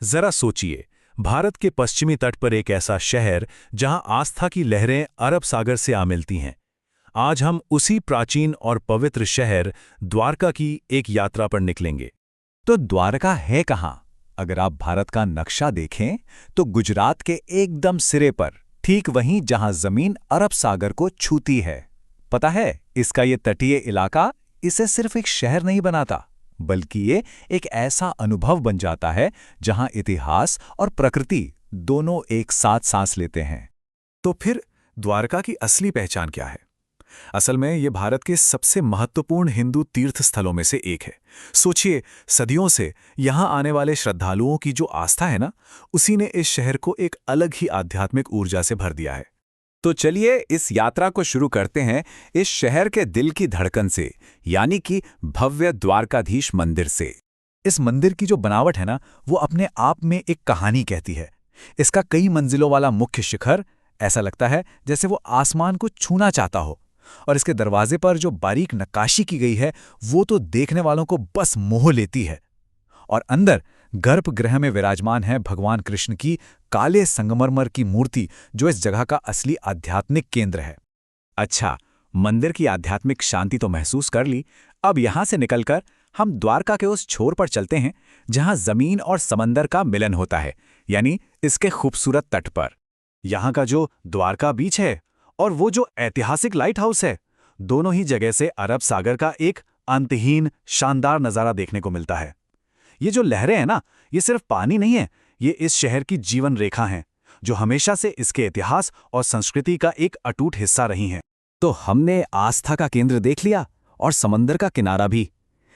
जरा सोचिए, भारत के पश्चिमी तट पर एक ऐसा शहर जहां आस्था की लहरें अरब सागर से आ मिलती हैं। आज हम उसी प्राचीन और पवित्र शहर द्वारका की एक यात्रा पर निकलेंगे। तो द्वारका है कहाँ? अगर आप भारत का नक्शा देखें तो गुजरात के एकदम सिरे पर, ठीक वहीं जहां जमीन अरब सागर को छूती है। पता है, इसका ये तटीय इलाका इसे सिर्फ एक शहर नहीं बनाता, बल्कि ये एक ऐसा अनुभव बन जाता है जहां इतिहास और प्रकृति दोनों एक साथ सांस लेते हैं। तो फिर द्वारका की असली पहचान क्या है? असल में ये भारत के सबसे महत्वपूर्ण हिंदू तीर्थ स्थलों में से एक है। सोचिए, सदियों से यहाँ आने वाले श्रद्धालुओं की जो आस्था है ना, उसी ने इस शहर को एक अलग ही आध्यात्मिक ऊर्जा से भर दिया है। तो चलिए इस यात्रा को शुरू करते हैं इस शहर के दिल की धड़कन से, यानी कि भव्य द्वारकाधीश मंदिर से। इस मंदिर की जो बनावट है ना, वो अपने आप में एक कहानी कहती है। इसका कई मंजिलों वाला मुख्य शिखर ऐसा लगता है जैसे वो आसमान को छूना चाहता हो, और इसके दरवाजे पर जो बारीक नक्काशी की गई है वो तो देखने वालों को बस मोह लेती है। और अंदर गर्भगृह में विराजमान है भगवान कृष्ण की काले संगमरमर की मूर्ति, जो इस जगह का असली आध्यात्मिक केंद्र है। अच्छा, मंदिर की आध्यात्मिक शांति तो महसूस कर ली। अब यहां से निकलकर हम द्वारका के उस छोर पर चलते हैं जहां जमीन और समंदर का मिलन होता है, यानी इसके खूबसूरत तट पर। यहां का जो द्वारका बीच है और वो जो ऐतिहासिक लाइट हाउस है, दोनों ही जगह से अरब सागर का एक अंतहीन शानदार नजारा देखने को मिलता है। ये जो लहरें हैं ना, ये सिर्फ पानी नहीं है, ये इस शहर की जीवन रेखा हैं, जो हमेशा से इसके इतिहास और संस्कृति का एक अटूट हिस्सा रही हैं। तो हमने आस्था का केंद्र देख लिया और समंदर का किनारा भी,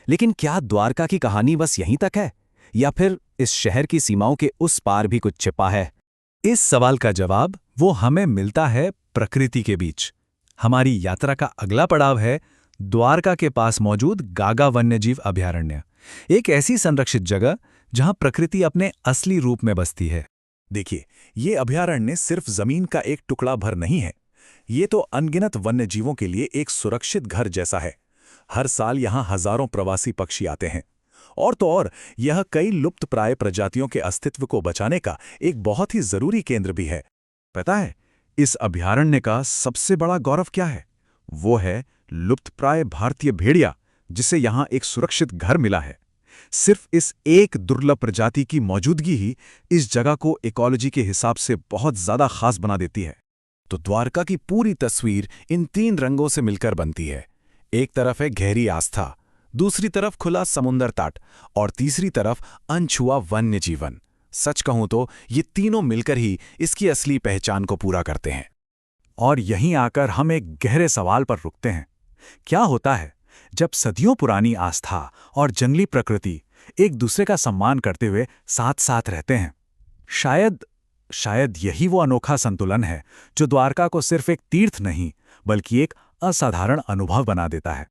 लेकिन क्या द्वारका की कहानी बस यहीं तक है, या फिर इस शहर की सीमाओं के उस पार भी कुछ छिपा है? इस सवाल का जवाब वो हमें मिलता है प्रकृति के बीच। हमारी यात्रा का अगला पड़ाव है द्वारका के पास मौजूद गागा वन्यजीव अभयारण्य, एक ऐसी संरक्षित जगह जहां प्रकृति अपने असली रूप में बसती है। देखिए, ये अभयारण्य सिर्फ जमीन का एक टुकड़ा भर नहीं है, ये तो अनगिनत वन्यजीवों के लिए एक सुरक्षित घर जैसा है। हर साल यहां हजारों प्रवासी पक्षी आते हैं, और तो और यह कई लुप्तप्राय प्रजातियों के अस्तित्व को बचाने का एक बहुत ही जरूरी केंद्र भी है। पता है, इस अभयारण्य का सबसे बड़ा गौरव क्या है? वो है लुप्तप्राय भारतीय भेड़िया, जिसे यहां एक सुरक्षित घर मिला है। सिर्फ इस एक दुर्लभ प्रजाति की मौजूदगी ही इस जगह को इकोलॉजी के हिसाब से बहुत ज्यादा खास बना देती है। तो द्वारका की पूरी तस्वीर इन तीन रंगों से मिलकर बनती है। एक तरफ है गहरी आस्था, दूसरी तरफ खुला समुद्र तट, और तीसरी तरफ अनछुआ वन्य जीवन। सच कहूं तो ये तीनों मिलकर ही इसकी असली पहचान को पूरा करते हैं। और यहीं आकर हम एक गहरे सवाल पर रुकते हैं। क्या होता है जब सदियों पुरानी आस्था और जंगली प्रकृति एक दूसरे का सम्मान करते हुए साथ साथ रहते हैं? शायद यही वो अनोखा संतुलन है जो द्वारका को सिर्फ एक तीर्थ नहीं, बल्कि एक असाधारण अनुभव बना देता है।